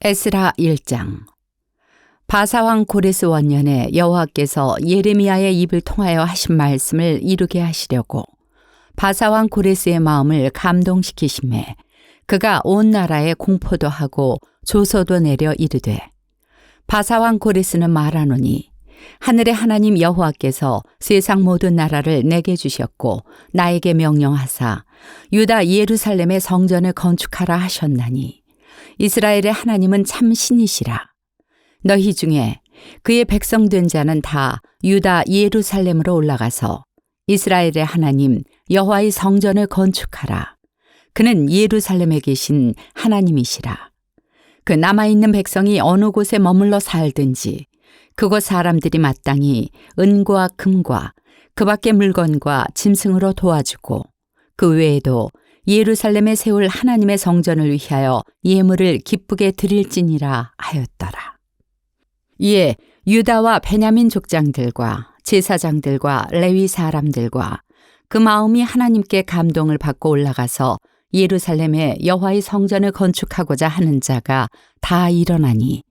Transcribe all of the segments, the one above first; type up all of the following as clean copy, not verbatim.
에스라 1장. 바사왕 고레스 원년에 여호와께서 예레미야의 입을 통하여 하신 말씀을 이루게 하시려고 바사왕 고레스의 마음을 감동시키심에 그가 온 나라에 공포도 하고 조서도 내려 이르되, 바사왕 고레스는 말하노니 하늘의 하나님 여호와께서 세상 모든 나라를 내게 주셨고 나에게 명령하사 유다 예루살렘의 성전을 건축하라 하셨나니 이스라엘의 하나님은 참 신이시라. 너희 중에 그의 백성 된 자는 다 유다 예루살렘으로 올라가서 이스라엘의 하나님 여호와의 성전을 건축하라. 그는 예루살렘에 계신 하나님이시라. 그 남아있는 백성이 어느 곳에 머물러 살든지 그곳 사람들이 마땅히 은과 금과 그 밖의 물건과 짐승으로 도와주고 그 외에도 예루살렘에 세울 하나님의 성전을 위하여 예물을 기쁘게 드릴지니라 하였더라. 이에 유다와 베냐민 족장들과 제사장들과 레위 사람들과 그 마음이 하나님께 감동을 받고 올라가서 예루살렘에 여호와의 성전을 건축하고자 하는 자가 다 일어나니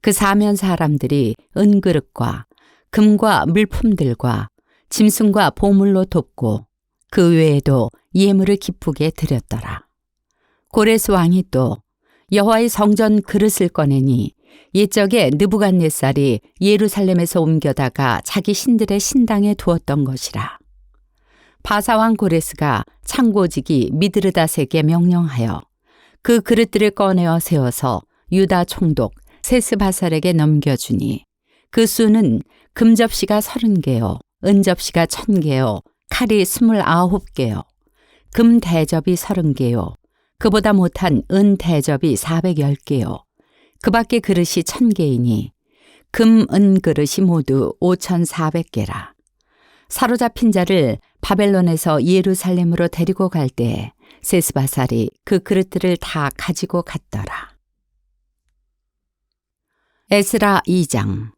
그 사면 사람들이 은그릇과 금과 물품들과 짐승과 보물로 돕고 그 외에도 예물을 기쁘게 드렸더라. 고레스 왕이 또 여호와의 성전 그릇을 꺼내니 옛적에 느부갓네살이 예루살렘에서 옮겨다가 자기 신들의 신당에 두었던 것이라. 바사왕 고레스가 창고지기 미드르닷에게 명령하여 그 그릇들을 꺼내어 세워서 유다 총독 세스바살에게 넘겨주니 그 수는 금접시가 30개요 은접시가 1000개요 칼이 29개요 금 대접이 30개요 그보다 못한 은 대접이 410개요 그 밖의 그릇이 1000개이니 금, 은 그릇이 모두 5400개라. 사로잡힌 자를 바벨론에서 예루살렘으로 데리고 갈 때에 세스바살이 그 그릇들을 다 가지고 갔더라. 에스라 2장.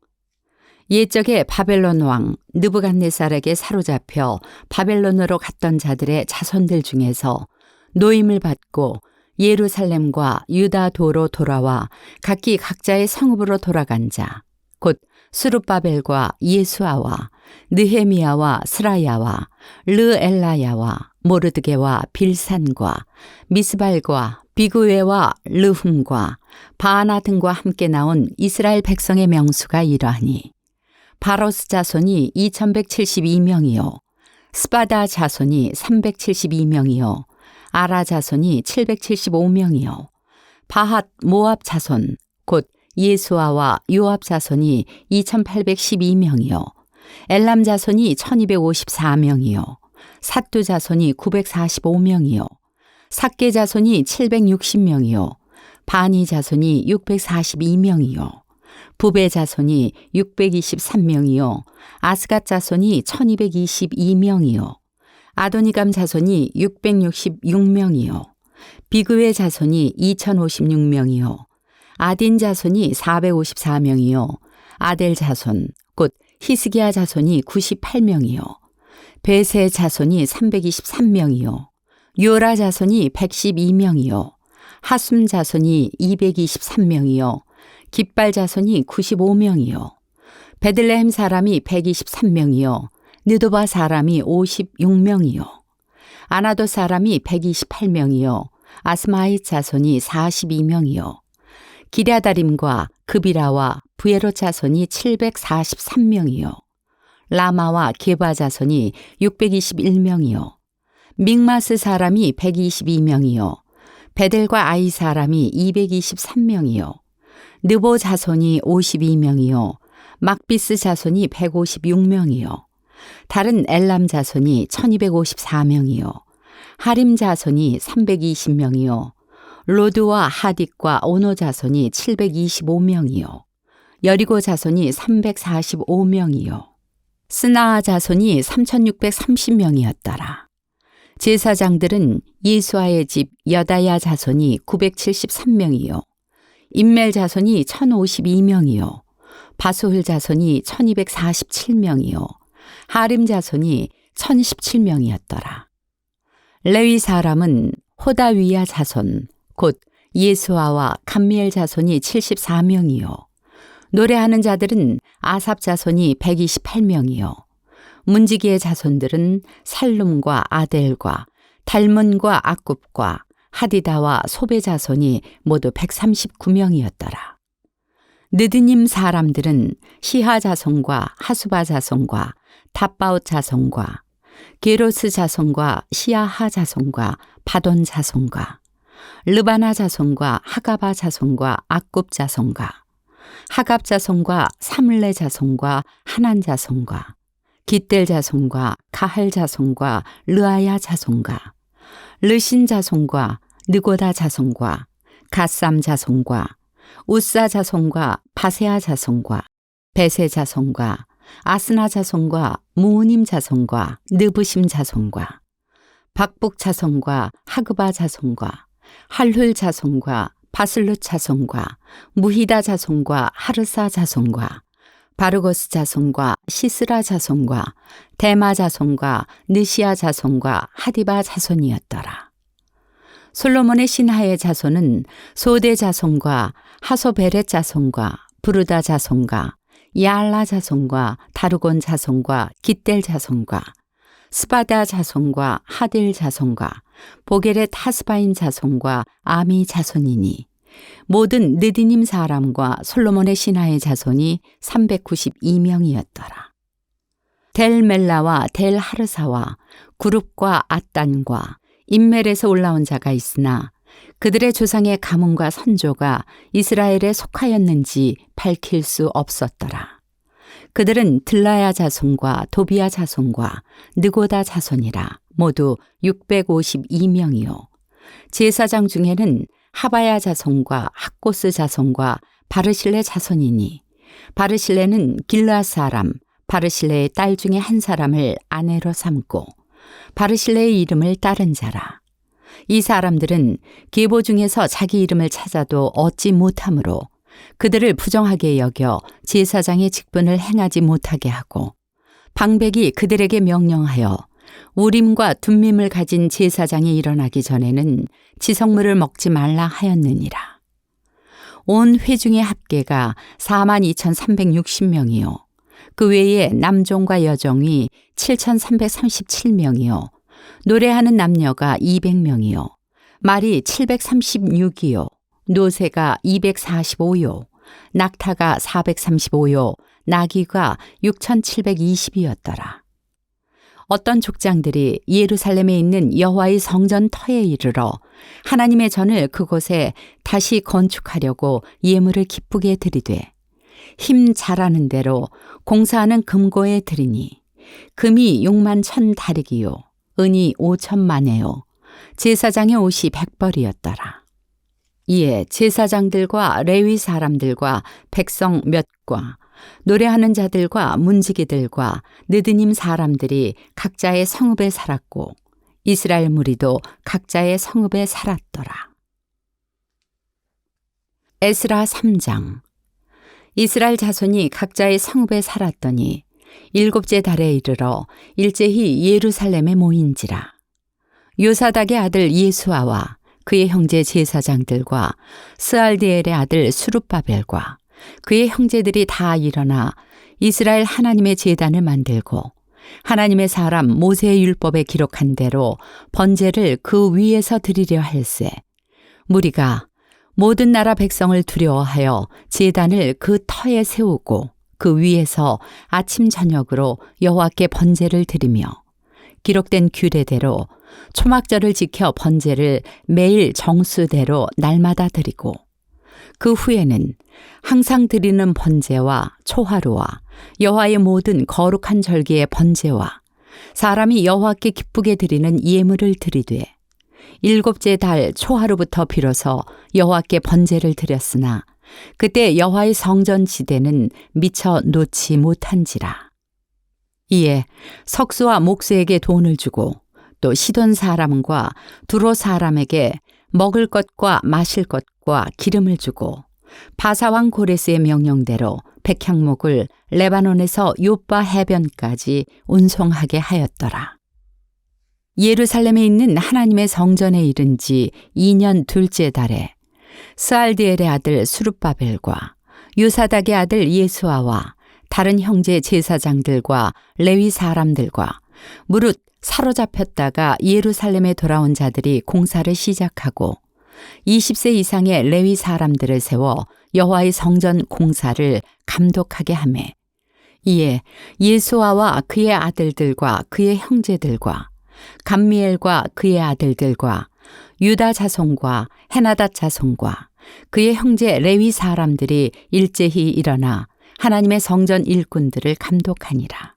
옛적에 바벨론 왕 느부갓네살에게 사로잡혀 바벨론으로 갔던 자들의 자손들 중에서 노임을 받고 예루살렘과 유다도로 돌아와 각기 각자의 성읍으로 돌아간 자, 곧 스룹바벨과 예수아와 느헤미야와 스라야와 르엘라야와 모르드게와 빌산과 미스발과 비그웨와 르훔과 바하나 등과 함께 나온 이스라엘 백성의 명수가 이러하니 바로스 자손이 2172명이요 스바다 자손이 372명이요 아라 자손이 775명이요 바핫 모압 자손 곧 예수아와 요압 자손이 2812명이요 엘람 자손이 1254명이요 삿두 자손이 945명이요 삭게 자손이 760명이요 바니 자손이 642명이요 부베 자손이 623명이요 아스갓 자손이 1222명이요 아도니감 자손이 666명이요 비그웨 자손이 2056명이요 아딘 자손이 454명이요 아델 자손 곧 히스기야 자손이 98명이요 베세 자손이 323명이요 요라 자손이 112명이요 하숨 자손이 223명이요 깃발 자손이 95명이요 베들레헴 사람이 123명이요 느도바 사람이 56명이요 아나도 사람이 128명이요 아스마잇 자손이 42명이요 기랴다림과 그비라와 부에롯 자손이 743명이요 라마와 게바 자손이 621명이요 믹마스 사람이 122명이요 베델과 아이 사람이 223명이요 느보 자손이 52명이요 막비스 자손이 156명이요 다른 엘람 자손이 1254명이요 하림 자손이 320명이요 로드와 하딕과 오노 자손이 725명이요 여리고 자손이 345명이요 스나아 자손이 3630명이었더라. 제사장들은 예수아의 집 여다야 자손이 973명이요 임멜 자손이 1052명이요 바소흘 자손이 1247명이요 하림 자손이 1017명이었더라. 레위 사람은 호다위야 자손 곧 예수아와 감미엘 자손이 74명이요. 노래하는 자들은 아삽 자손이 128명이요. 문지기의 자손들은 살룸과 아델과 달문과 악굽과 하디다와 소베 자손이 모두 139명이었더라. 느드님 사람들은 시하 자손과 하수바 자손과 탑바옷 자손과 게로스 자손과 시아하 자손과 바돈 자손과 르바나 자손과 하가바 자손과 악굽 자손과 하갑 자손과 사물레 자손과 하난 자손과 깃델 자손과 가할 자손과 르아야 자손과 르신 자손과 느고다 자손과 갓삼 자손과 우사 자손과 바세아 자손과 베세 자손과 아스나 자손과 무우님 자손과 느부심 자손과 박북 자손과 하그바 자손과 할훌 자손과 바슬룻 자손과 무히다 자손과 하르사 자손과 바르고스 자손과 시스라 자손과 데마 자손과 느시아 자손과 하디바 자손이었더라. 솔로몬의 신하의 자손은 소대 자손과 하소베렛 자손과 부르다 자손과 야알라 자손과 다르곤 자손과 깃델 자손과 스바다 자손과 하딜 자손과 보게렛 하스바임 자손과 아미 자손이니 모든 느디님 사람과 솔로몬의 신하의 자손이 392명이었더라. 델멜라와 델하르사와 구룹과 앗단과 임멜에서 올라온 자가 있으나 그들의 조상의 가문과 선조가 이스라엘에 속하였는지 밝힐 수 없었더라. 그들은 들라야 자손과 도비야 자손과 느고다 자손이라 모두 652명이요. 제사장 중에는 하바야 자손과 학고스 자손과 바르실레 자손이니 바르실레는 길르앗 사람 바르실레의 딸 중에 한 사람을 아내로 삼고 바르실레의 이름을 따른 자라. 이 사람들은 계보 중에서 자기 이름을 찾아도 얻지 못하므로 그들을 부정하게 여겨 제사장의 직분을 행하지 못하게 하고 방백이 그들에게 명령하여 우림과 둠밈을 가진 제사장이 일어나기 전에는 지성물을 먹지 말라 하였느니라. 온 회중의 합계가 42,360명이요. 그 외에 남종과 여종이 7,337명이요. 노래하는 남녀가 200명이요. 말이 736이요. 노새가 245요. 낙타가 435요. 나귀가 6,720이었더라. 어떤 족장들이 예루살렘에 있는 여호와의 성전 터에 이르러 하나님의 전을 그곳에 다시 건축하려고 예물을 기쁘게 드리되 힘 잘하는 대로 공사하는 금고에 드리니 금이 6만 1,000다리기요 은이 5천만에요 제사장의 옷이 100벌이었더라. 이에 제사장들과 레위 사람들과 백성 몇과 노래하는 자들과 문지기들과 느드님 사람들이 각자의 성읍에 살았고 이스라엘 무리도 각자의 성읍에 살았더라. 에스라 3장. 이스라엘 자손이 각자의 성읍에 살았더니 7째 달에 이르러 일제히 예루살렘에 모인지라. 요사닥의 아들 예수아와 그의 형제 제사장들과 스알디엘의 아들 수룹바벨과 그의 형제들이 다 일어나 이스라엘 하나님의 제단을 만들고 하나님의 사람 모세의 율법에 기록한 대로 번제를 그 위에서 드리려 할세 무리가 모든 나라 백성을 두려워하여 제단을 그 터에 세우고 그 위에서 아침 저녁으로 여호와께 번제를 드리며 기록된 규례대로 초막절을 지켜 번제를 매일 정수대로 날마다 드리고 그 후에는 항상 드리는 번제와 초하루와 여호와의 모든 거룩한 절기의 번제와 사람이 여호와께 기쁘게 드리는 예물을 드리되 7째 달 초하루부터 비로소 여호와께 번제를 드렸으나 그때 여호와의 성전 지대는 미처 놓지 못한지라. 이에 석수와 목수에게 돈을 주고 또 시돈 사람과 두로 사람에게 먹을 것과 마실 것과 기름을 주고 바사왕 고레스의 명령대로 백향목을 레바논에서 요빠 해변까지 운송하게 하였더라. 예루살렘에 있는 하나님의 성전에 이른 지 2년 둘째 달에 스알디엘의 아들 수룹바벨과 요사닥의 아들 예수아와 다른 형제 제사장들과 레위 사람들과 무릇 사로잡혔다가 예루살렘에 돌아온 자들이 공사를 시작하고 20세 이상의 레위 사람들을 세워 여호와의 성전 공사를 감독하게 하매 이에 예수아와 그의 아들들과 그의 형제들과 감미엘과 그의 아들들과 유다 자손과 헤나닷 자손과 그의 형제 레위 사람들이 일제히 일어나 하나님의 성전 일꾼들을 감독하니라.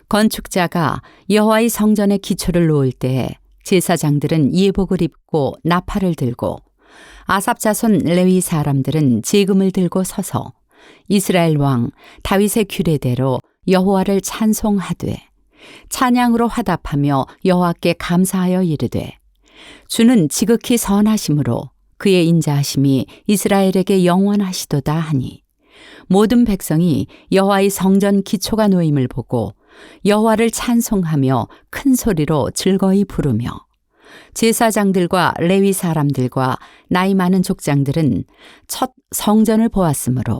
건축자가 여호와의 성전의 기초를 놓을 때에 제사장들은 예복을 입고 나팔을 들고 아삽 자손 레위 사람들은 제금을 들고 서서 이스라엘 왕 다윗의 규례대로 여호와를 찬송하되 찬양으로 화답하며 여호와께 감사하여 이르되 주는 지극히 선하심으로 그의 인자하심이 이스라엘에게 영원하시도다 하니 모든 백성이 여호와의 성전 기초가 놓임을 보고 여호와를 찬송하며 큰 소리로 즐거이 부르며 제사장들과 레위 사람들과 나이 많은 족장들은 첫 성전을 보았으므로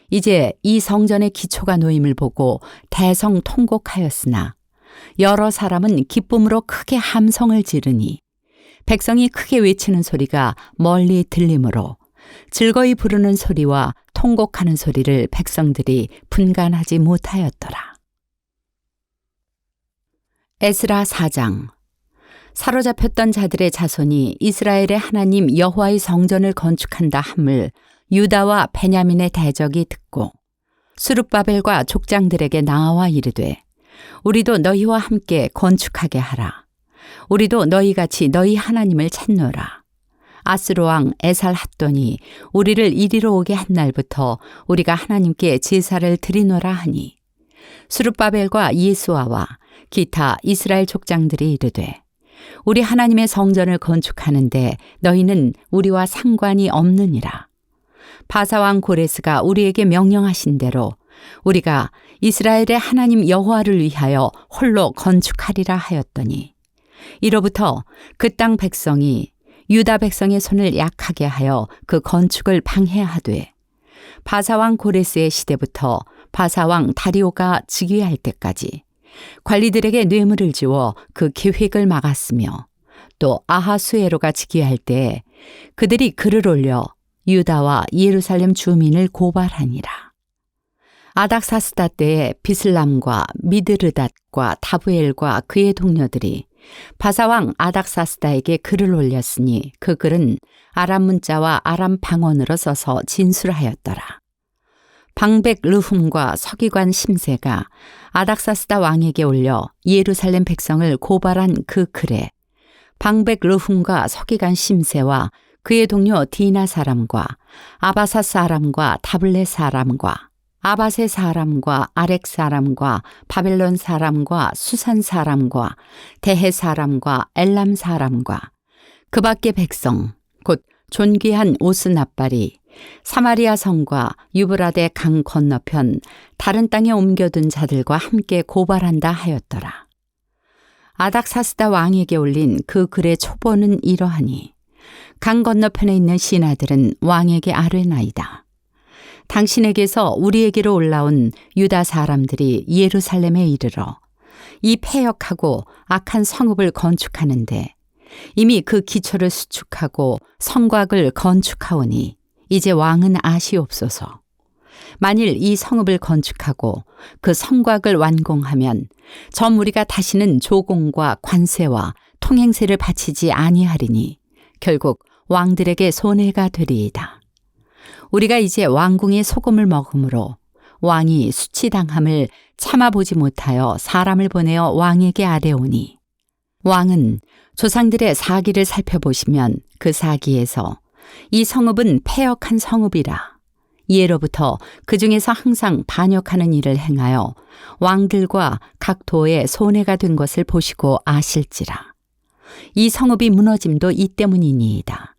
이제 이 성전의 기초가 놓임을 보고 대성통곡하였으나 여러 사람은 기쁨으로 크게 함성을 지르니 백성이 크게 외치는 소리가 멀리 들리므로 즐거이 부르는 소리와 통곡하는 소리를 백성들이 분간하지 못하였더라. 에스라 4장. 사로잡혔던 자들의 자손이 이스라엘의 하나님 여호와의 성전을 건축한다 함을 유다와 베냐민의 대적이 듣고 수룹바벨과 족장들에게 나와 이르되 우리도 너희와 함께 건축하게 하라. 우리도 너희같이 너희 하나님을 찾노라. 아스로 왕 에살핫돈이 우리를 이리로 오게 한 날부터 우리가 하나님께 제사를 드리노라 하니 수룹바벨과 예수아와 기타 이스라엘 족장들이 이르되 우리 하나님의 성전을 건축하는데 너희는 우리와 상관이 없느니라. 바사왕 고레스가 우리에게 명령하신 대로 우리가 이스라엘의 하나님 여호와를 위하여 홀로 건축하리라 하였더니 이로부터 그 땅 백성이 유다 백성의 손을 약하게 하여 그 건축을 방해하되 바사왕 고레스의 시대부터 바사왕 다리오가 즉위할 때까지 관리들에게 뇌물을 지워 그 계획을 막았으며 또 아하수에로가 즉위할 때에 그들이 글을 올려 유다와 예루살렘 주민을 고발하니라. 아닥사스다 때에 비슬람과 미드르닷과 다부엘과 그의 동료들이 바사왕 아닥사스다에게 글을 올렸으니 그 글은 아람 문자와 아람 방언으로 써서 진술하였더라. 방백 르훔과 서기관 심세가 아닥사스다 왕에게 올려 예루살렘 백성을 고발한 그 글에 방백 르훔과 서기관 심세와 그의 동료 디나 사람과 아바사 사람과 다블레 사람과 아바세 사람과 아렉 사람과 바벨론 사람과 수산 사람과 대해 사람과 엘람 사람과 그 밖의 백성 곧 존귀한 오스납발이 사마리아 성과 유브라데 강 건너편 다른 땅에 옮겨둔 자들과 함께 고발한다 하였더라. 아닥사스다 왕에게 올린 그 글의 초본은 이러하니 강 건너편에 있는 신하들은 왕에게 아뢰나이다. 당신에게서 우리에게로 올라온 유다 사람들이 예루살렘에 이르러 이 패역하고 악한 성읍을 건축하는데 이미 그 기초를 수축하고 성곽을 건축하오니 이제 왕은 아시옵소서. 만일 이 성읍을 건축하고 그 성곽을 완공하면 저 무리가 다시는 조공과 관세와 통행세를 바치지 아니하리니 결국 왕들에게 손해가 되리이다. 우리가 이제 왕궁의 소금을 먹으므로 왕이 수치당함을 참아보지 못하여 사람을 보내어 왕에게 아뢰오니 왕은 조상들의 사기를 살펴보시면 그 사기에서 이 성읍은 패역한 성읍이라. 예로부터 그 중에서 항상 반역하는 일을 행하여 왕들과 각 도에 손해가 된 것을 보시고 아실지라. 이 성읍이 무너짐도 이 때문이니이다.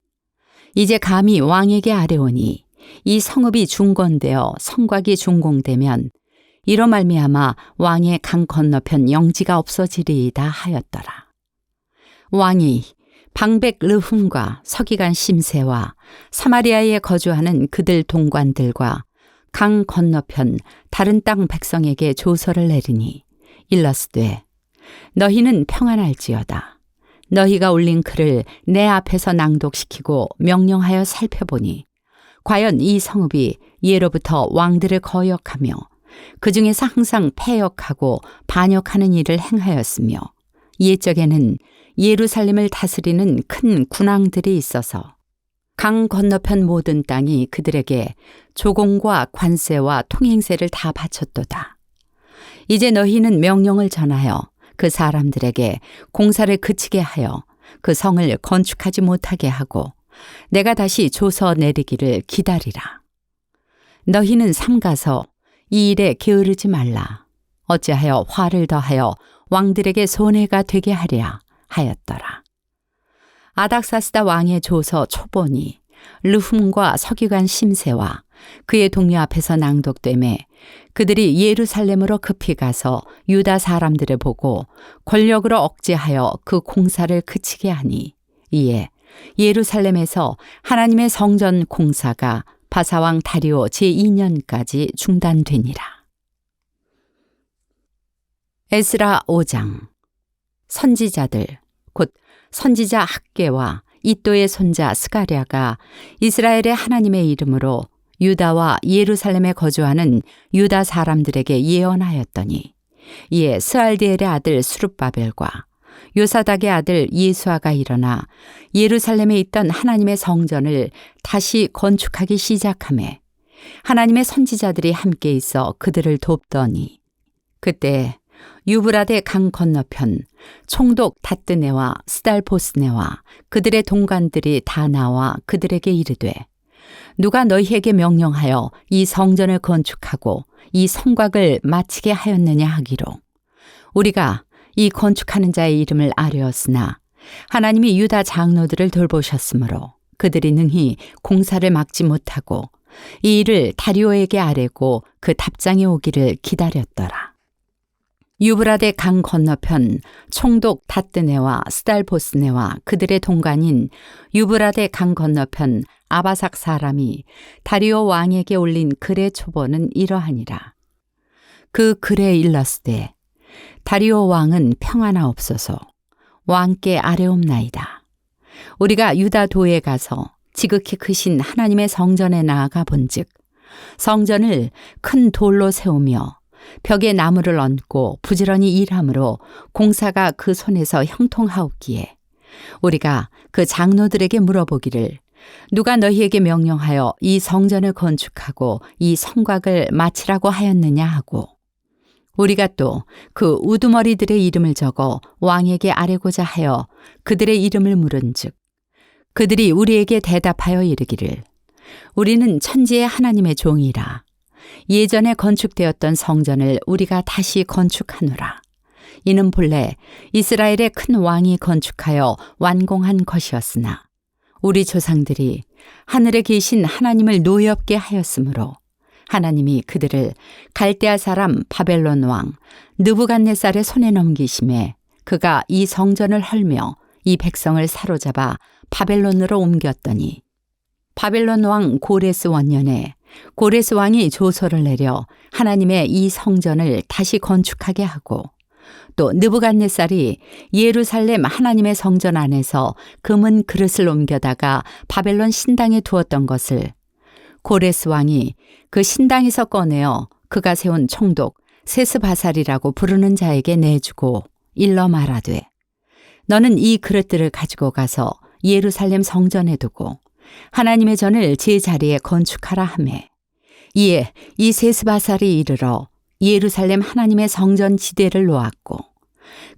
이제 감히 왕에게 아뢰오니 이 성읍이 중건되어 성곽이 준공되면 이로 말미암아 왕의 강 건너편 영지가 없어지리이다 하였더라. 왕이 방백 르훔과 서기관 심세와 사마리아에 거주하는 그들 동관들과 강 건너편 다른 땅 백성에게 조서를 내리니 일러스되 너희는 평안할지어다. 너희가 올린 글을 내 앞에서 낭독시키고 명령하여 살펴보니 과연 이 성읍이 예로부터 왕들을 거역하며 그 중에서 항상 패역하고 반역하는 일을 행하였으며 옛적에는 예루살렘을 다스리는 큰 군왕들이 있어서 강 건너편 모든 땅이 그들에게 조공과 관세와 통행세를 다 바쳤도다. 이제 너희는 명령을 전하여 그 사람들에게 공사를 그치게 하여 그 성을 건축하지 못하게 하고 내가 다시 조서 내리기를 기다리라. 너희는 삼가서 이 일에 게으르지 말라. 어찌하여 화를 더하여 왕들에게 손해가 되게 하랴 하였더라. 아닥사스다 왕의 조서 초본이 르훔과 서기관 심세와 그의 동료 앞에서 낭독되매 그들이 예루살렘으로 급히 가서 유다 사람들을 보고 권력으로 억제하여 그 공사를 그치게 하니 이에 예루살렘에서 하나님의 성전 공사가 바사왕 다리오 제2년까지 중단되니라. 에스라 5장. 선지자들 곧 선지자 학개와 이또의 손자 스가랴가 이스라엘의 하나님의 이름으로 유다와 예루살렘에 거주하는 유다 사람들에게 예언하였더니 이에 스알디엘의 아들 수룹바벨과 요사닥의 아들 예수아가 일어나 예루살렘에 있던 하나님의 성전을 다시 건축하기 시작하매 하나님의 선지자들이 함께 있어 그들을 돕더니 그때 유브라데 강 건너편 총독 다뜨네와 스달포스네와 그들의 동관들이 다 나와 그들에게 이르되 누가 너희에게 명령하여 이 성전을 건축하고 이 성곽을 마치게 하였느냐 하기로 우리가 이 건축하는 자의 이름을 아뢰었으나 하나님이 유다 장로들을 돌보셨으므로 그들이 능히 공사를 막지 못하고 이 일을 다리오에게 아뢰고 그 답장이 오기를 기다렸더라. 유브라데 강 건너편 총독 다뜨네와 스달보스네와 그들의 동관인 유브라데 강 건너편 아바삭 사람이 다리오 왕에게 올린 글의 초본은 이러하니라. 그 글에 일렀으되 다리오 왕은 평안하옵소서. 왕께 아뢰옵나이다. 우리가 유다 도에 가서 지극히 크신 하나님의 성전에 나아가 본즉 성전을 큰 돌로 세우며 벽에 나무를 얹고 부지런히 일함으로 공사가 그 손에서 형통하옵기에 우리가 그 장로들에게 물어보기를 누가 너희에게 명령하여 이 성전을 건축하고 이 성곽을 마치라고 하였느냐 하고 우리가 또 그 우두머리들의 이름을 적어 왕에게 아뢰고자 하여 그들의 이름을 물은즉 그들이 우리에게 대답하여 이르기를 우리는 천지의 하나님의 종이라 예전에 건축되었던 성전을 우리가 다시 건축하노라. 이는 본래 이스라엘의 큰 왕이 건축하여 완공한 것이었으나 우리 조상들이 하늘에 계신 하나님을 노엽게 하였으므로 하나님이 그들을 갈대아 사람 바벨론 왕 느부갓네살의 손에 넘기심에 그가 이 성전을 헐며 이 백성을 사로잡아 바벨론으로 옮겼더니 바벨론 왕 고레스 원년에 고레스 왕이 조서를 내려 하나님의 이 성전을 다시 건축하게 하고 또 느부갓네살이 예루살렘 하나님의 성전 안에서 금은 그릇을 옮겨다가 바벨론 신당에 두었던 것을 고레스 왕이 그 신당에서 꺼내어 그가 세운 총독 세스바살이라고 부르는 자에게 내주고 일러 말하되 너는 이 그릇들을 가지고 가서 예루살렘 성전에 두고 하나님의 전을 제자리에 건축하라 하매 이에 이 세스바살이 이르러 예루살렘 하나님의 성전 지대를 놓았고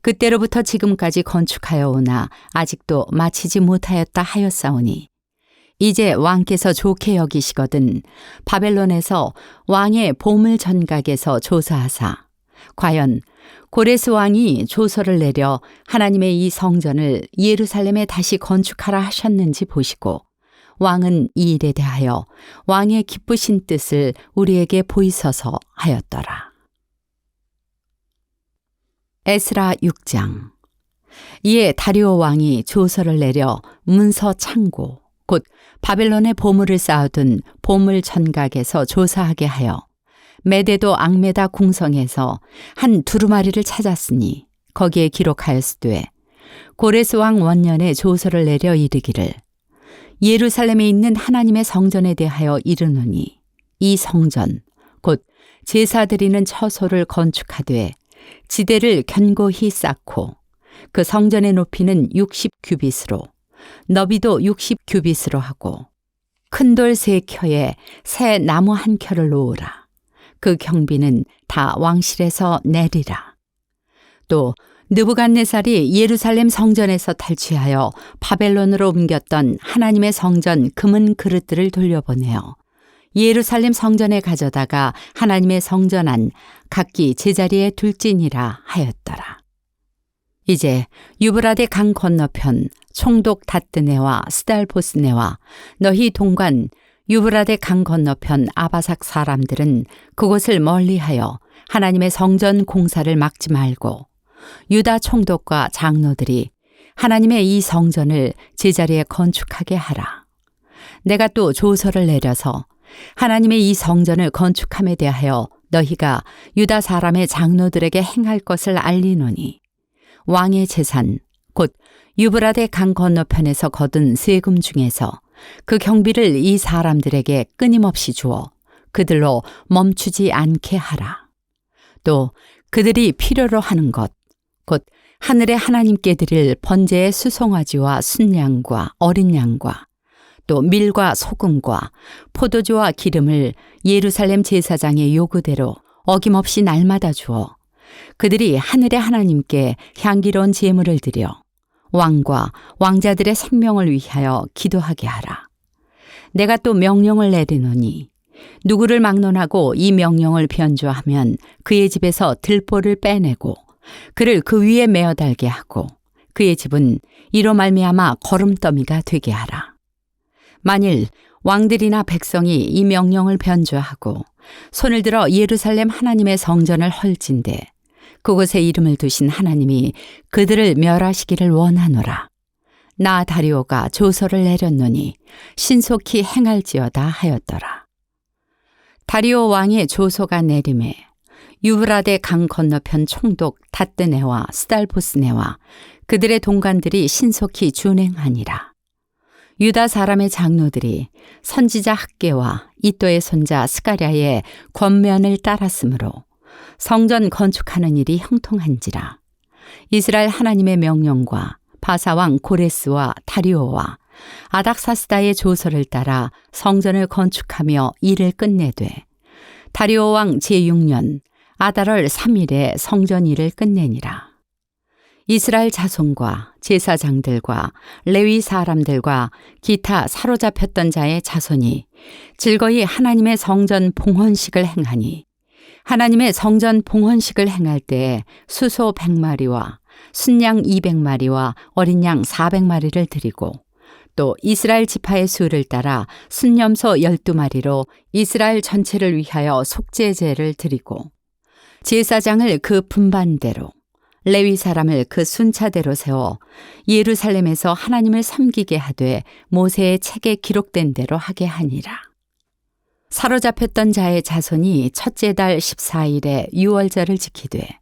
그때로부터 지금까지 건축하여 오나 아직도 마치지 못하였다 하였사오니 이제 왕께서 좋게 여기시거든 바벨론에서 왕의 보물 전각에서 조사하사 과연 고레스 왕이 조서를 내려 하나님의 이 성전을 예루살렘에 다시 건축하라 하셨는지 보시고 왕은 이 일에 대하여 왕의 기쁘신 뜻을 우리에게 보이소서 하였더라. 에스라 6장. 이에 다리오 왕이 조서를 내려 문서 창고 곧 바벨론의 보물을 쌓아둔 보물 전각에서 조사하게 하여 메데도 앙메다 궁성에서 한 두루마리를 찾았으니 거기에 기록하였으되 고레스 왕 원년에 조서를 내려 이르기를 예루살렘에 있는 하나님의 성전에 대하여 이르노니 이 성전 곧 제사 드리는 처소를 건축하되 지대를 견고히 쌓고 그 성전의 높이는 60규빗으로 너비도 60규빗으로 하고 큰 돌 3켜에 새 나무 1켜를 놓으라. 그 경비는 다 왕실에서 내리라. 또 느부갓네살이 예루살렘 성전에서 탈취하여 바벨론으로 옮겼던 하나님의 성전 금은 그릇들을 돌려보내어 예루살렘 성전에 가져다가 하나님의 성전 안 각기 제자리에 둘지니라 하였더라. 이제 유브라데 강 건너편 총독 다뜨네와 스달보스네와 너희 동관 유브라데 강 건너편 아바삭 사람들은 그곳을 멀리하여 하나님의 성전 공사를 막지 말고 유다 총독과 장로들이 하나님의 이 성전을 제자리에 건축하게 하라. 내가 또 조서를 내려서 하나님의 이 성전을 건축함에 대하여 너희가 유다 사람의 장로들에게 행할 것을 알리노니 왕의 재산 곧 유브라데 강 건너편에서 거둔 세금 중에서 그 경비를 이 사람들에게 끊임없이 주어 그들로 멈추지 않게 하라. 또 그들이 필요로 하는 것 곧 하늘의 하나님께 드릴 번제의 수송아지와 순양과 어린 양과 또 밀과 소금과 포도주와 기름을 예루살렘 제사장의 요구대로 어김없이 날마다 주어 그들이 하늘의 하나님께 향기로운 제물을 드려 왕과 왕자들의 생명을 위하여 기도하게 하라. 내가 또 명령을 내리노니 누구를 막론하고 이 명령을 변조하면 그의 집에서 들보를 빼내고 그를 그 위에 메어 달게 하고 그의 집은 이로 말미암아 거름더미가 되게 하라. 만일 왕들이나 백성이 이 명령을 변조하고 손을 들어 예루살렘 하나님의 성전을 헐진대 그곳에 이름을 두신 하나님이 그들을 멸하시기를 원하노라. 나 다리오가 조서를 내렸노니 신속히 행할지어다 하였더라. 다리오 왕의 조서가 내림에 유브라데 강 건너편 총독 다뜨네와 스달보스네와 그들의 동관들이 신속히 준행하니라. 유다 사람의 장로들이 선지자 학개와 이또의 손자 스가랴의 권면을 따랐으므로 성전 건축하는 일이 형통한지라. 이스라엘 하나님의 명령과 바사왕 고레스와 다리오와 아닥사스다의 조서를 따라 성전을 건축하며 일을 끝내되 다리오 왕 제6년 아달월 3일에 성전 일을 끝내니라. 이스라엘 자손과 제사장들과 레위 사람들과 기타 사로잡혔던 자의 자손이 즐거이 하나님의 성전 봉헌식을 행하니 하나님의 성전 봉헌식을 행할 때에 수소 100마리와 순양 200마리와 어린 양 400마리를 드리고 또 이스라엘 지파의 수를 따라 순염소 12마리로 이스라엘 전체를 위하여 속죄제를 드리고 제사장을 그 분반대로 레위 사람을 그 순차대로 세워 예루살렘에서 하나님을 섬기게 하되 모세의 책에 기록된 대로 하게 하니라. 사로잡혔던 자의 자손이 첫째 달 14일에 유월절을 지키되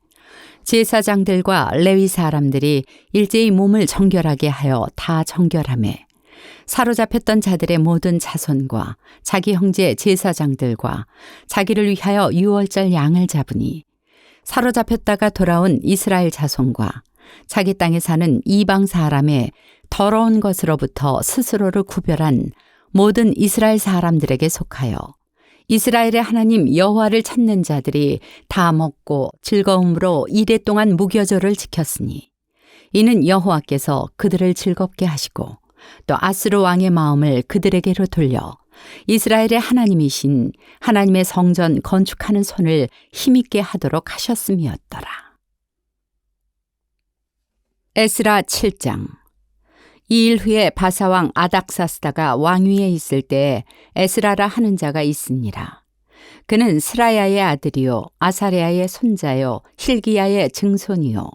제사장들과 레위 사람들이 일제히 몸을 정결하게 하여 다 정결하매 사로잡혔던 자들의 모든 자손과 자기 형제 제사장들과 자기를 위하여 유월절 양을 잡으니 사로잡혔다가 돌아온 이스라엘 자손과 자기 땅에 사는 이방 사람의 더러운 것으로부터 스스로를 구별한 모든 이스라엘 사람들에게 속하여 이스라엘의 하나님 여호와를 찾는 자들이 다 먹고 즐거움으로 이레 동안 무교절을 지켰으니 이는 여호와께서 그들을 즐겁게 하시고 또 아스루 왕의 마음을 그들에게로 돌려 이스라엘의 하나님이신 하나님의 성전 건축하는 손을 힘있게 하도록 하셨음이었더라. 에스라 7장. 이 일 후에 바사왕 아닥사스다가 왕위에 있을 때에 에스라라 하는 자가 있으니라. 그는 스라야의 아들이요 아사랴의 손자요 힐기야의 증손이요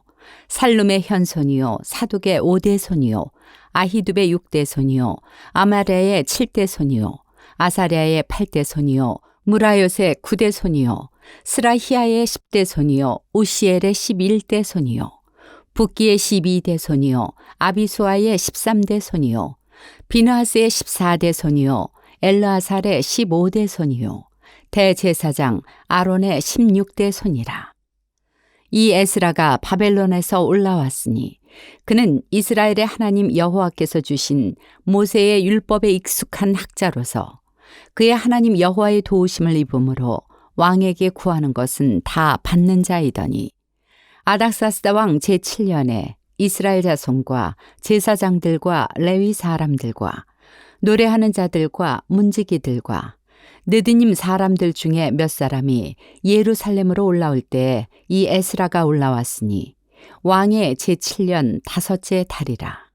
살룸의 현손이요 사독의 5대손이요 아히두의 6대손이요 아마랴의 7대손이요 아사랴의 8대손이요 무라요의 9대손이요 스라히야의 10대손이요 우시엘의 11대손이요 붓기의 12대손이요 아비수아의 13대손이요 비느하스의 14대손이요 엘르아살의 15대손이요 대제사장 아론의 16대손이라. 이 에스라가 바벨론에서 올라왔으니 그는 이스라엘의 하나님 여호와께서 주신 모세의 율법에 익숙한 학자로서 그의 하나님 여호와의 도우심을 입음으로 왕에게 구하는 것은 다 받는 자이더니 아닥사스다 왕 제7년에 이스라엘 자손과 제사장들과 레위 사람들과 노래하는 자들과 문지기들과 느디님 사람들 중에 몇 사람이 예루살렘으로 올라올 때 이 에스라가 올라왔으니 왕의 제7년 5째 달이라.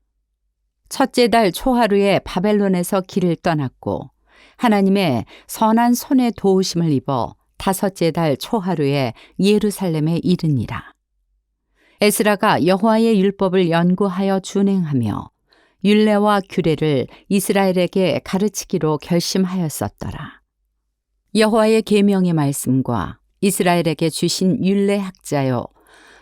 첫째 달 초하루에 바벨론에서 길을 떠났고 하나님의 선한 손에 도우심을 입어 5째 달 초하루에 예루살렘에 이르니라. 에스라가 여호와의 율법을 연구하여 준행하며 율례와 규례를 이스라엘에게 가르치기로 결심하였었더라. 여호와의 계명의 말씀과 이스라엘에게 주신 율례 학자요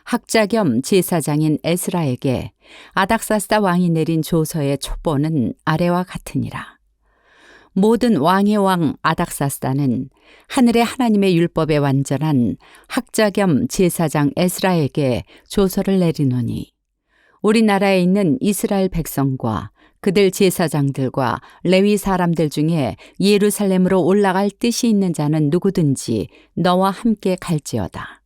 학자 겸 제사장인 에스라에게 아닥사스다 왕이 내린 조서의 촉보는 아래와 같으니라. 모든 왕의 왕 아닥사스다는 하늘의 하나님의 율법에 완전한 학자 겸 제사장 에스라에게 조서를 내리노니 우리나라에 있는 이스라엘 백성과 그들 제사장들과 레위 사람들 중에 예루살렘으로 올라갈 뜻이 있는 자는 누구든지 너와 함께 갈지어다.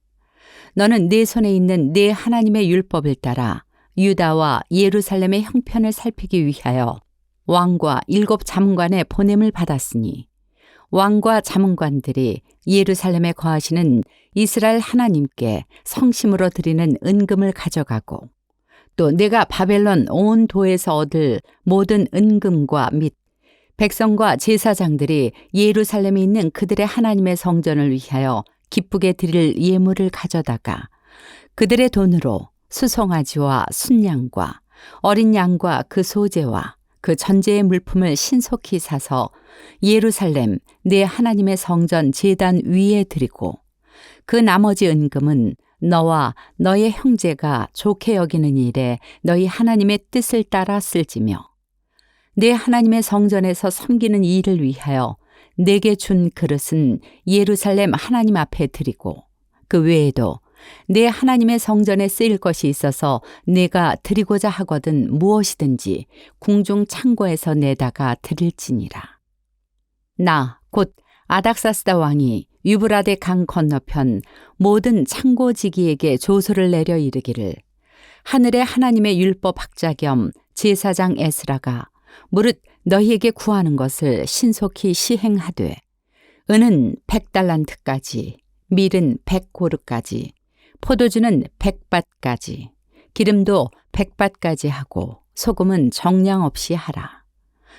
너는 네 손에 있는 네 하나님의 율법을 따라 유다와 예루살렘의 형편을 살피기 위하여 왕과 7 자문관의 보냄을 받았으니 왕과 자문관들이 예루살렘에 거하시는 이스라엘 하나님께 성심으로 드리는 은금을 가져가고 또 내가 바벨론 온 도에서 얻을 모든 은금과 및 백성과 제사장들이 예루살렘에 있는 그들의 하나님의 성전을 위하여 기쁘게 드릴 예물을 가져다가 그들의 돈으로 수송아지와 순양과 어린 양과 그 소재와 그 전제의 물품을 신속히 사서 예루살렘 내 하나님의 성전 제단 위에 드리고 그 나머지 은금은 너와 너의 형제가 좋게 여기는 일에 너희 하나님의 뜻을 따라 쓸지며 내 하나님의 성전에서 섬기는 일을 위하여 내게 준 그릇은 예루살렘 하나님 앞에 드리고 그 외에도 내 하나님의 성전에 쓰일 것이 있어서 내가 드리고자 하거든 무엇이든지 궁중 창고에서 내다가 드릴지니라. 나 곧 아닥사스다 왕이 유브라데 강 건너편 모든 창고지기에게 조서를 내려 이르기를 하늘의 하나님의 율법 학자 겸 제사장 에스라가 무릇 너희에게 구하는 것을 신속히 시행하되 은은 100달란트까지 밀은 100고르까지 포도주는 100밭까지 기름도 100밭까지 하고 소금은 정량 없이 하라.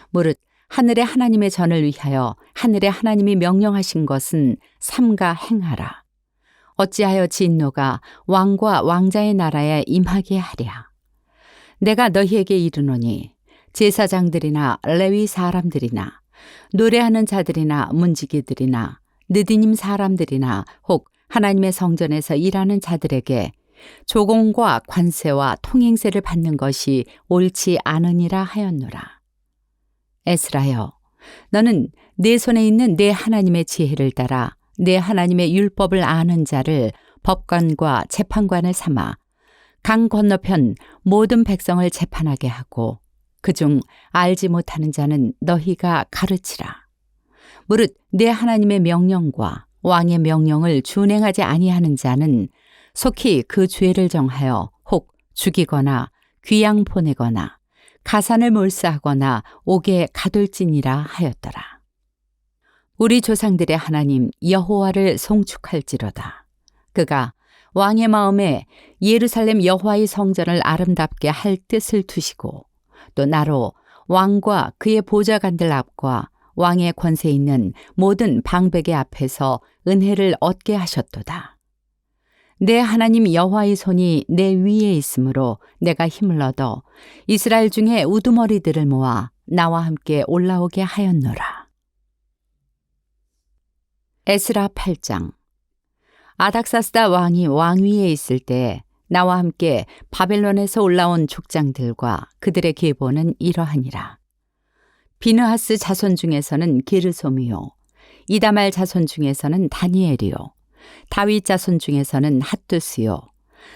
무릇 하늘의 하나님의 전을 위하여 하늘의 하나님이 명령하신 것은 삼가 행하라. 어찌하여 진노가 왕과 왕자의 나라에 임하게 하랴. 내가 너희에게 이르노니 제사장들이나 레위 사람들이나 노래하는 자들이나 문지기들이나 느디님 사람들이나 혹 하나님의 성전에서 일하는 자들에게 조공과 관세와 통행세를 받는 것이 옳지 않으니라 하였노라. 에스라여, 너는 내 손에 있는 내 하나님의 지혜를 따라 내 하나님의 율법을 아는 자를 법관과 재판관을 삼아 강 건너편 모든 백성을 재판하게 하고 그중 알지 못하는 자는 너희가 가르치라. 무릇 내 하나님의 명령과 왕의 명령을 준행하지 아니하는 자는 속히 그 죄를 정하여 혹 죽이거나 귀양 보내거나 가산을 몰사하거나 옥에 가둘지니라 하였더라. 우리 조상들의 하나님 여호와를 송축할지로다. 그가 왕의 마음에 예루살렘 여호와의 성전을 아름답게 할 뜻을 두시고 또 나로 왕과 그의 보좌관들 앞과 왕의 권세 있는 모든 방백의 앞에서 은혜를 얻게 하셨도다. 내 하나님 여호와의 손이 내 위에 있으므로 내가 힘을 얻어 이스라엘 중에 우두머리들을 모아 나와 함께 올라오게 하였노라. 에스라 8장. 아닥사스다 왕이 왕위에 있을 때 나와 함께 바벨론에서 올라온 족장들과 그들의 계보는 이러하니라. 비느하스 자손 중에서는 게르솜이요, 이다말 자손 중에서는 다니엘이요, 다윗 자손 중에서는 핫두스요,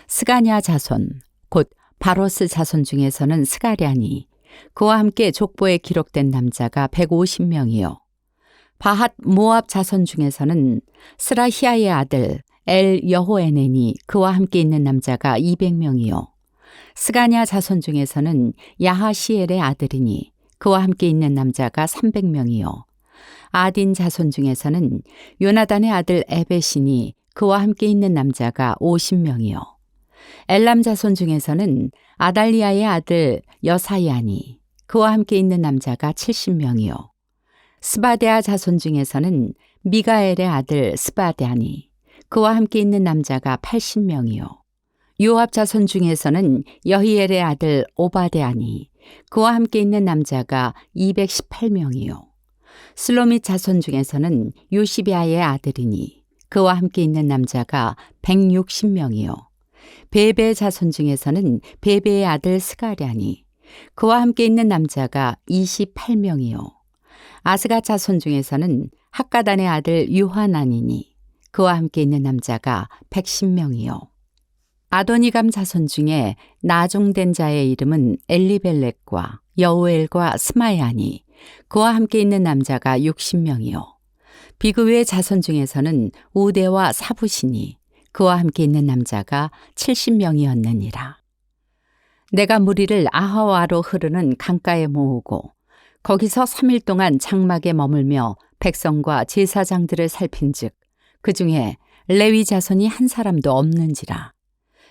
스가냐 자손 곧 바로스 자손 중에서는 스가랴니, 그와 함께 족보에 기록된 남자가 150명이요, 바핫 모압 자손 중에서는 스라히아의 아들 엘 여호에넨이 그와 함께 있는 남자가 200명이요, 스가냐 자손 중에서는 야하시엘의 아들이니 그와 함께 있는 남자가 300명이요, 아딘 자손 중에서는 요나단의 아들 에벳이니 그와 함께 있는 남자가 50명이요, 엘람 자손 중에서는 아달리아의 아들 여사야니 그와 함께 있는 남자가 70명이요, 스바데아 자손 중에서는 미가엘의 아들 스바데아니 그와 함께 있는 남자가 80명이요, 요압 자손 중에서는 여히엘의 아들 오바데아니 그와 함께 있는 남자가 218명이요, 슬로밋 자손 중에서는 요시비아의 아들이니 그와 함께 있는 남자가 160명이요, 베베 자손 중에서는 베베의 아들 스가랴니 그와 함께 있는 남자가 28명이요, 아스가 자손 중에서는 학가단의 아들 유하나니니 그와 함께 있는 남자가 110명이요, 아도니감 자손 중에 나종된 자의 이름은 엘리벨렉과 여우엘과 스마야니 그와 함께 있는 남자가 60명이요, 비그의 자손 중에서는 우대와 사부시니 그와 함께 있는 남자가 70명이었느니라. 내가 무리를 아하와로 흐르는 강가에 모으고 거기서 3일 동안 장막에 머물며 백성과 제사장들을 살핀즉 그 중에 레위 자손이 한 사람도 없는지라.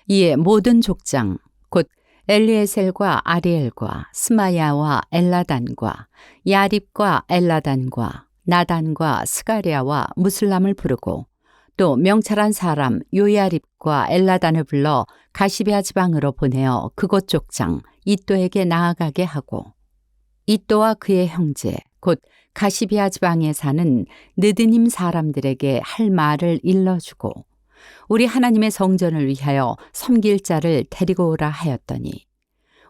이에 모든 족장 곧 엘리에셀과 아리엘과 스마야와 엘라단과 야립과 엘라단과 나단과 스가랴와 무슬람을 부르고 또 명찰한 사람 요야립과 엘라단을 불러 가시베아 지방으로 보내어 그곳 족장 이또에게 나아가게 하고, 이또와 그의 형제 곧 가시비아 지방에 사는 느드님 사람들에게 할 말을 일러주고 우리 하나님의 성전을 위하여 섬길 자를 데리고 오라 하였더니,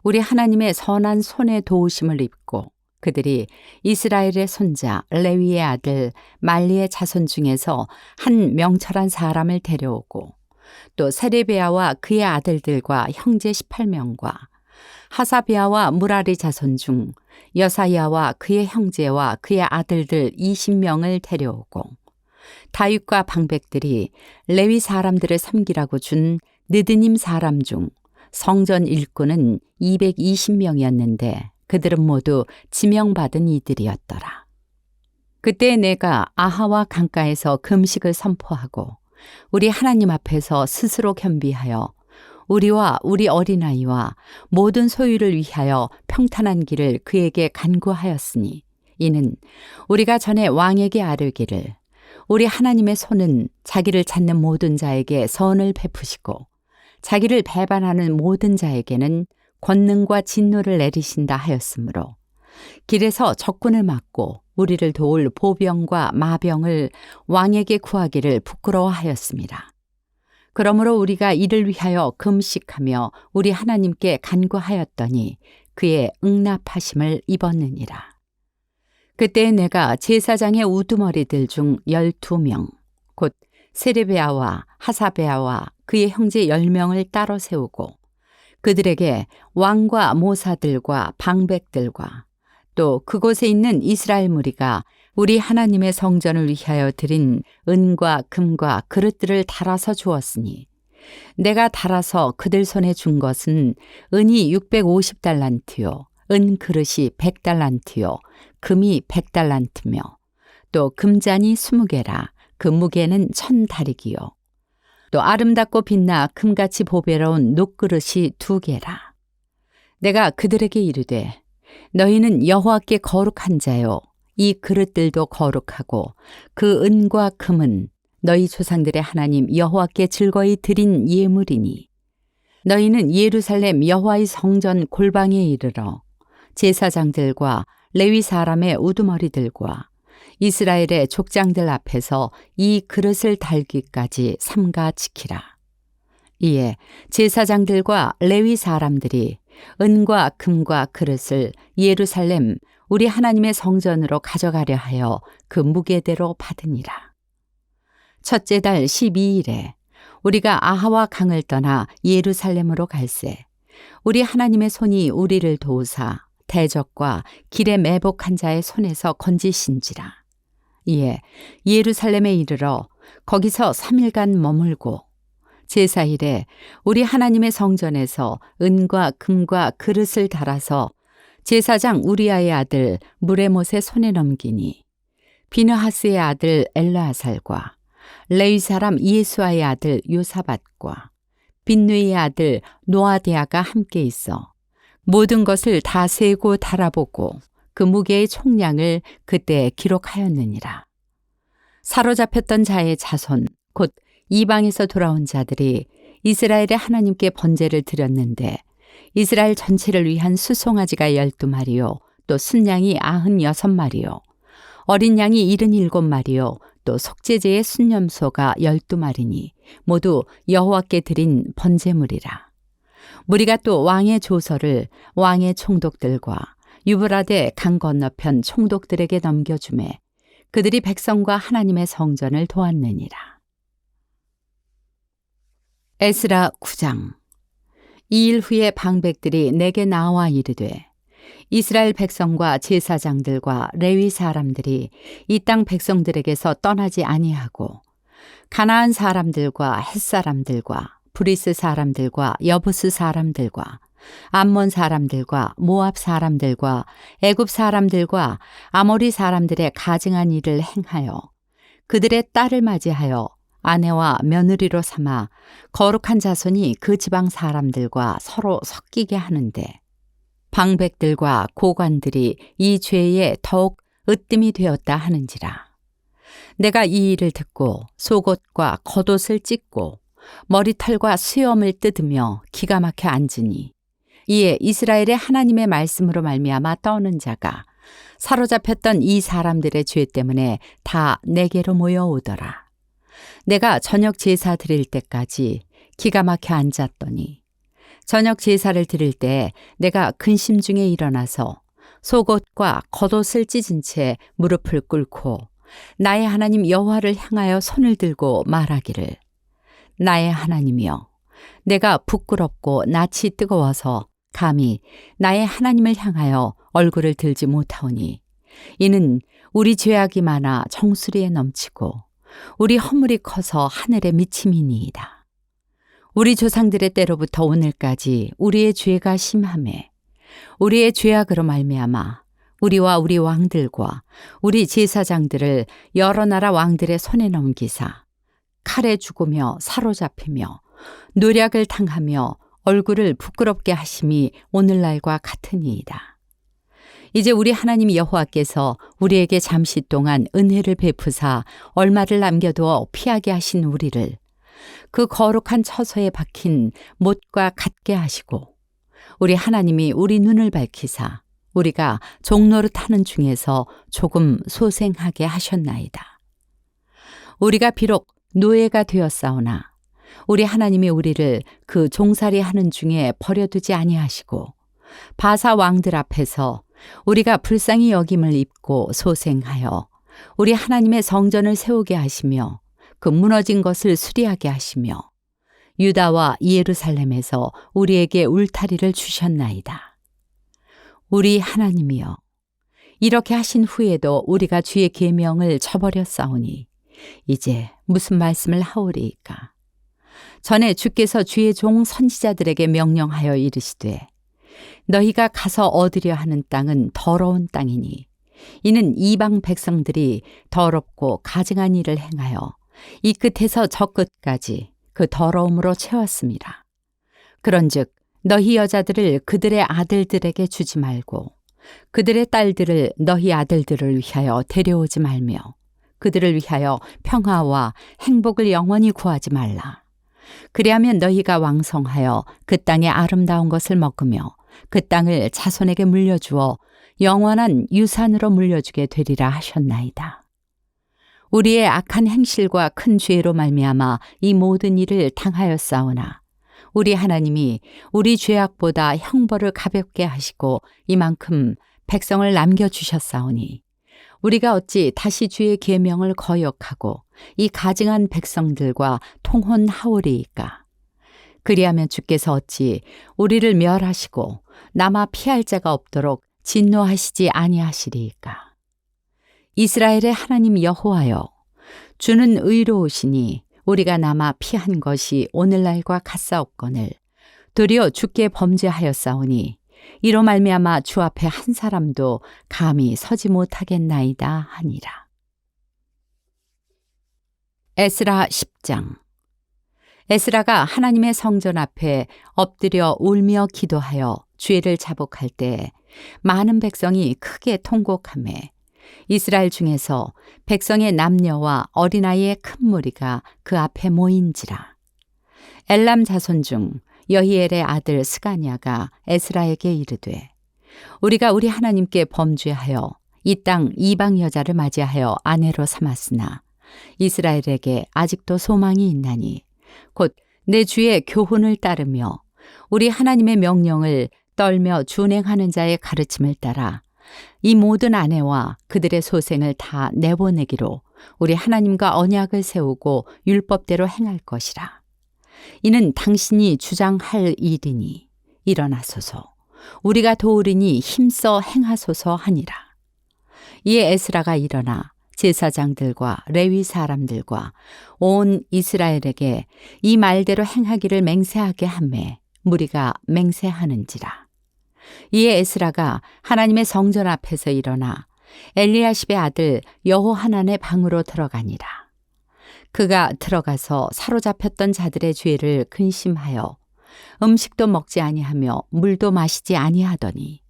우리 하나님의 선한 손에 도우심을 입고 그들이 이스라엘의 손자 레위의 아들 말리의 자손 중에서 한 명철한 사람을 데려오고 또 세레베아와 그의 아들들과 형제 18명과 하사비아와 무라리 자손 중 여사야와 그의 형제와 그의 아들들 20명을 데려오고 다윗과 방백들이 레위 사람들을 섬기라고 준 느드님 사람 중 성전 일꾼은 220명이었는데 그들은 모두 지명받은 이들이었더라. 그때 내가 아하와 강가에서 금식을 선포하고 우리 하나님 앞에서 스스로 겸비하여 우리와 우리 어린아이와 모든 소유를 위하여 평탄한 길을 그에게 간구하였으니, 이는 우리가 전에 왕에게 아뢰기를 우리 하나님의 손은 자기를 찾는 모든 자에게 선을 베푸시고 자기를 배반하는 모든 자에게는 권능과 진노를 내리신다 하였으므로 길에서 적군을 막고 우리를 도울 보병과 마병을 왕에게 구하기를 부끄러워하였습니다. 그러므로 우리가 이를 위하여 금식하며 우리 하나님께 간구하였더니 그의 응답하심을 입었느니라. 그때 내가 제사장의 우두머리들 중 12명 곧 세레베아와 하사베아와 그의 형제 10명을 따로 세우고 그들에게 왕과 모사들과 방백들과 또 그곳에 있는 이스라엘 무리가 우리 하나님의 성전을 위하여 드린 은과 금과 그릇들을 달아서 주었으니, 내가 달아서 그들 손에 준 것은 은이 650달란트요 은 그릇이 100달란트요 금이 100달란트며 또 금잔이 20개라 그 무게는 1000다리기요 또 아름답고 빛나 금같이 보배로운 녹그릇이 2개라. 내가 그들에게 이르되 너희는 여호와께 거룩한 자요 이 그릇들도 거룩하고 그 은과 금은 너희 조상들의 하나님 여호와께 즐거이 드린 예물이니 너희는 예루살렘 여호와의 성전 골방에 이르러 제사장들과 레위 사람의 우두머리들과 이스라엘의 족장들 앞에서 이 그릇을 달기까지 삼가 지키라. 이에 제사장들과 레위 사람들이 은과 금과 그릇을 예루살렘 우리 하나님의 성전으로 가져가려 하여 그 무게대로 받으니라. 첫째 달 12일에 우리가 아하와 강을 떠나 예루살렘으로 갈새 우리 하나님의 손이 우리를 도우사 대적과 길에 매복한 자의 손에서 건지신지라. 이에 예루살렘에 이르러 거기서 3일간 머물고 제사일에 우리 하나님의 성전에서 은과 금과 그릇을 달아서 제사장 우리아의 아들 무레못의 손에 넘기니 비느하스의 아들 엘르아살과 레위 사람 이에수아의 아들 요사밧과 빈누이의 아들 노아데아가 함께 있어 모든 것을 다 세고 달아보고 그 무게의 총량을 그때 기록하였느니라. 사로잡혔던 자의 자손 곧 이방에서 돌아온 자들이 이스라엘의 하나님께 번제를 드렸는데 이스라엘 전체를 위한 수송아지가 12마리요 또 순양이 96마리요 어린 양이 77마리요 또 속죄제의 순념소가 12마리니 모두 여호와께 드린 번제물이라. 무리가 또 왕의 조서를 왕의 총독들과 유브라데 강 건너편 총독들에게 넘겨주매 그들이 백성과 하나님의 성전을 도왔느니라. 에스라 9장. 이 일 후에 방백들이 내게 나와 이르되 이스라엘 백성과 제사장들과 레위 사람들이 이 땅 백성들에게서 떠나지 아니하고 가나안 사람들과 헷 사람들과 브리스 사람들과 여부스 사람들과 암몬 사람들과 모압 사람들과 애굽 사람들과 아모리 사람들의 가증한 일을 행하여 그들의 딸을 맞이하여 아내와 며느리로 삼아 거룩한 자손이 그 지방 사람들과 서로 섞이게 하는데 방백들과 고관들이 이 죄에 더욱 으뜸이 되었다 하는지라. 내가 이 일을 듣고 속옷과 겉옷을 찢고 머리털과 수염을 뜯으며 기가 막혀 앉으니 이에 이스라엘의 하나님의 말씀으로 말미암아 떠오는 자가 사로잡혔던 이 사람들의 죄 때문에 다 내게로 모여오더라. 내가 저녁 제사 드릴 때까지 기가 막혀 앉았더니 저녁 제사를 드릴 때 내가 근심 중에 일어나서 속옷과 겉옷을 찢은 채 무릎을 꿇고 나의 하나님 여호와를 향하여 손을 들고 말하기를 나의 하나님이여 내가 부끄럽고 낯이 뜨거워서 감히 나의 하나님을 향하여 얼굴을 들지 못하오니 이는 우리 죄악이 많아 정수리에 넘치고 우리 허물이 커서 하늘에 미침이니이다. 우리 조상들의 때로부터 오늘까지 우리의 죄가 심하매 우리의 죄악으로 말미암아 우리와 우리 왕들과 우리 제사장들을 여러 나라 왕들의 손에 넘기사 칼에 죽으며 사로잡히며 노략을 당하며 얼굴을 부끄럽게 하심이 오늘날과 같으니이다. 이제 우리 하나님 여호와께서 우리에게 잠시 동안 은혜를 베푸사 얼마를 남겨두어 피하게 하신 우리를 그 거룩한 처소에 박힌 못과 같게 하시고 우리 하나님이 우리 눈을 밝히사 우리가 종노릇하는 중에서 조금 소생하게 하셨나이다. 우리가 비록 노예가 되었사오나 우리 하나님이 우리를 그 종살이 하는 중에 버려두지 아니하시고 바사 왕들 앞에서 우리가 불쌍히 여김을 입고 소생하여 우리 하나님의 성전을 세우게 하시며 그 무너진 것을 수리하게 하시며 유다와 예루살렘에서 우리에게 울타리를 주셨나이다. 우리 하나님이여 이렇게 하신 후에도 우리가 주의 계명을 저버렸사오니 이제 무슨 말씀을 하오리이까. 전에 주께서 주의 종 선지자들에게 명령하여 이르시되 너희가 가서 얻으려 하는 땅은 더러운 땅이니 이는 이방 백성들이 더럽고 가증한 일을 행하여 이 끝에서 저 끝까지 그 더러움으로 채웠습니다. 그런즉 너희 여자들을 그들의 아들들에게 주지 말고 그들의 딸들을 너희 아들들을 위하여 데려오지 말며 그들을 위하여 평화와 행복을 영원히 구하지 말라. 그리하면 너희가 왕성하여 그 땅의 아름다운 것을 먹으며 그 땅을 자손에게 물려주어 영원한 유산으로 물려주게 되리라 하셨나이다. 우리의 악한 행실과 큰 죄로 말미암아 이 모든 일을 당하였사오나 우리 하나님이 우리 죄악보다 형벌을 가볍게 하시고 이만큼 백성을 남겨주셨사오니 우리가 어찌 다시 주의 계명을 거역하고 이 가증한 백성들과 통혼하오리이까. 그리하면 주께서 어찌 우리를 멸하시고 남아 피할 자가 없도록 진노하시지 아니하시리이까. 이스라엘의 하나님 여호와여, 주는 의로우시니 우리가 남아 피한 것이 오늘날과 같사옵거늘 도리어 주께 범죄하였사오니 이로 말미암아 주 앞에 한 사람도 감히 서지 못하겠나이다 하니라. 에스라 10장. 에스라가 하나님의 성전 앞에 엎드려 울며 기도하여 죄를 자복할 때 많은 백성이 크게 통곡하매 이스라엘 중에서 백성의 남녀와 어린아이의 큰 무리가 그 앞에 모인지라. 엘람 자손 중 여히엘의 아들 스가냐가 에스라에게 이르되 우리가 우리 하나님께 범죄하여 이 땅 이방 여자를 맞이하여 아내로 삼았으나 이스라엘에게 아직도 소망이 있나니 곧 내 주의 교훈을 따르며 우리 하나님의 명령을 떨며 준행하는 자의 가르침을 따라 이 모든 아내와 그들의 소생을 다 내보내기로 우리 하나님과 언약을 세우고 율법대로 행할 것이라. 이는 당신이 주장할 일이니 일어나소서 우리가 도우리니 힘써 행하소서 하니라. 이에 에스라가 일어나 제사장들과 레위 사람들과 온 이스라엘에게 이 말대로 행하기를 맹세하게 하매 무리가 맹세하는지라. 이에 에스라가 하나님의 성전 앞에서 일어나 엘리야십의 아들 여호하난의 방으로 들어가니라. 그가 들어가서 사로잡혔던 자들의 죄를 근심하여 음식도 먹지 아니하며 물도 마시지 아니하더니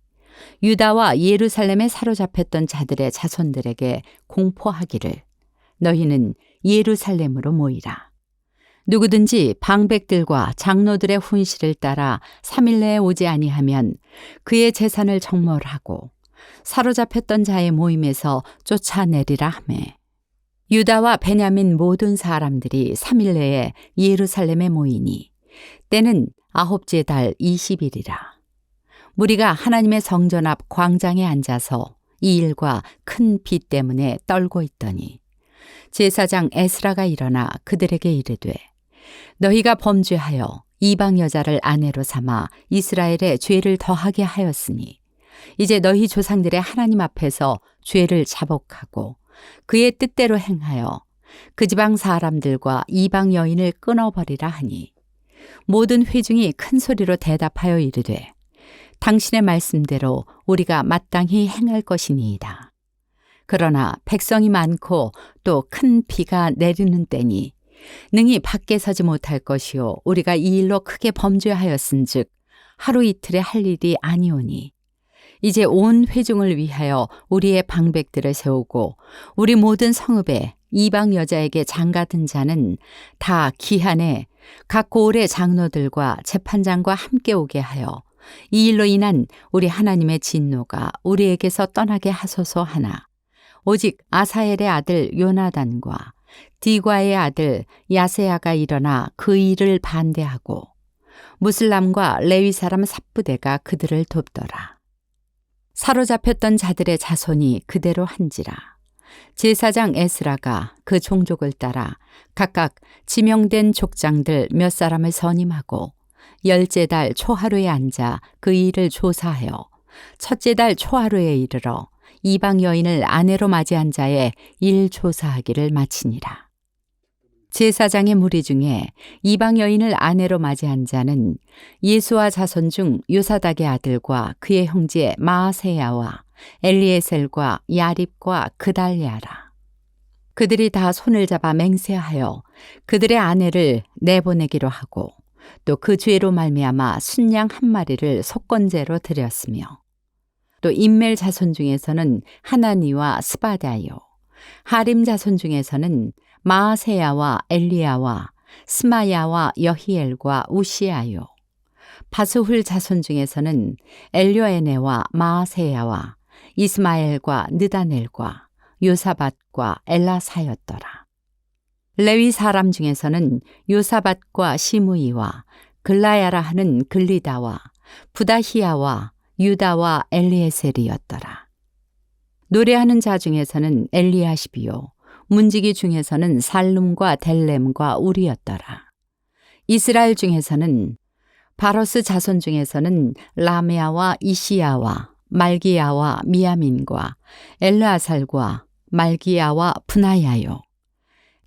유다와 예루살렘에 사로잡혔던 자들의 자손들에게 공포하기를 너희는 예루살렘으로 모이라. 누구든지 방백들과 장로들의 훈시를 따라 3일 내에 오지 아니하면 그의 재산을 정몰하고 사로잡혔던 자의 모임에서 쫓아내리라 하매 유다와 베냐민 모든 사람들이 3일 내에 예루살렘에 모이니 때는 9째 달 20일이라. 무리가 하나님의 성전 앞 광장에 앉아서 이 일과 큰 비 때문에 떨고 있더니 제사장 에스라가 일어나 그들에게 이르되 너희가 범죄하여 이방 여자를 아내로 삼아 이스라엘의 죄를 더하게 하였으니 이제 너희 조상들의 하나님 앞에서 죄를 자복하고 그의 뜻대로 행하여 그 지방 사람들과 이방 여인을 끊어버리라 하니 모든 회중이 큰 소리로 대답하여 이르되 당신의 말씀대로 우리가 마땅히 행할 것이니이다. 그러나 백성이 많고 또 큰 비가 내리는 때니 능히 밖에 서지 못할 것이요 우리가 이 일로 크게 범죄하였은즉 하루 이틀에 할 일이 아니오니 이제 온 회중을 위하여 우리의 방백들을 세우고 우리 모든 성읍에 이방 여자에게 장가든 자는 다 기한에 각 고을의 장로들과 재판장과 함께 오게 하여 이 일로 인한 우리 하나님의 진노가 우리에게서 떠나게 하소서 하나 오직 아사엘의 아들 요나단과 디과의 아들 야세야가 일어나 그 일을 반대하고 무슬람과 레위 사람 삽부대가 그들을 돕더라. 사로잡혔던 자들의 자손이 그대로 한지라. 제사장 에스라가 그 종족을 따라 각각 지명된 족장들 몇 사람을 선임하고 10째 달 초하루에 앉아 그 일을 조사하여 첫째 달 초하루에 이르러 이방 여인을 아내로 맞이한 자의 일 조사하기를 마치니라. 제사장의 무리 중에 이방 여인을 아내로 맞이한 자는 예수와 자손 중 요사닥의 아들과 그의 형제 마아세야와 엘리에셀과 야립과 그달랴라. 그들이 다 손을 잡아 맹세하여 그들의 아내를 내보내기로 하고 또 그 죄로 말미암아 순양 한 마리를 속건제로 드렸으며 또 인멜 자손 중에서는 하나니와 스바다요 하림 자손 중에서는 마아세야와 엘리야와 스마야와 여히엘과 우시아요. 바스훌 자손 중에서는 엘료에네와 마아세야와 이스마엘과 느다넬과 요사밧과 엘라사였더라. 레위 사람 중에서는 요사밧과 시므이와 글라야라 하는 글리다와 부다히야와 유다와 엘리에셀이었더라. 노래하는 자 중에서는 엘리야십이요 문지기 중에서는 살룸과 델렘과 우리였더라. 이스라엘 중에서는 바로스 자손 중에서는 라메아와 이시야와 말기야와 미야민과 엘르아살과 말기야와 분하야요.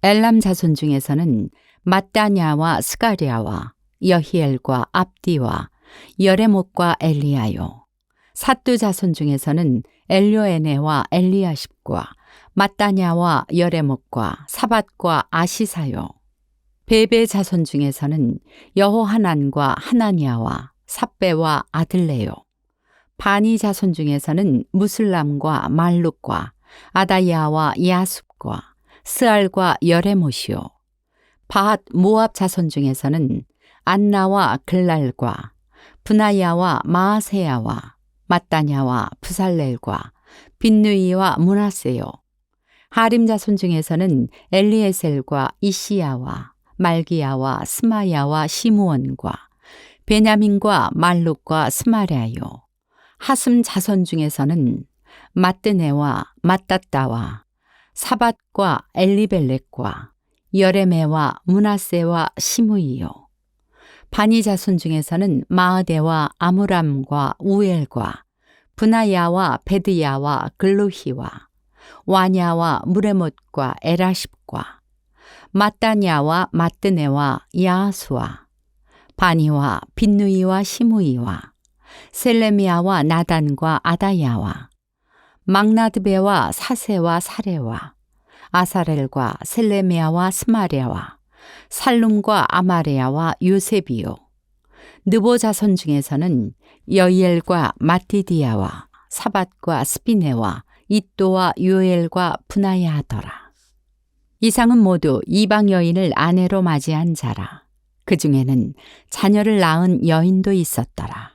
엘람 자손 중에서는 mat다냐와 스가랴와 여히엘과 압디와 여레못과 엘리야요. 삿두 자손 중에서는 엘료에네와 엘리야십과 mat다냐와 여레못과 사밧과 아시사요. 베베 자손 중에서는 여호하난과 하나냐와 삽베와 아들레요. 바니 자손 중에서는 무슬람과 말룩과 아다야와 야숲과 스알과 여레못이요. 바핫 모압 자손 중에서는 안나와 글랄과 분하야와 마아세야와 mat다냐와 부살렐과 빈누이와 므낫세요. 하림 자손 중에서는 엘리에셀과 이시야와 말기야와 스마야와 시므온과 베냐민과 말룩과 스마랴요. 하슴 자손 중에서는 마뜨네와 mattat다와 사밧과 엘리벨렉과 여레메와 므낫세와 시므이요. 바니 자손 중에서는 마으데와 아므람과 우엘과 분하야와 베드야와 글루히와 와냐와 무레못과 에라십과 mat다냐와 마뜨네와 야수와 바니와 빈누이와 시므이와 셀레미야와 나단과 아다야와 막나드베와 사세와 사레와 아사렐과 셀레미야와 스마랴와 살룸과 아마레야와 요셉이요. 느보 자손 중에서는 여이엘과 마티디야와 사밧과 스피네와 이또와 요엘과 분하야 하더라. 이상은 모두 이방 여인을 아내로 맞이한 자라. 그 중에는 자녀를 낳은 여인도 있었더라.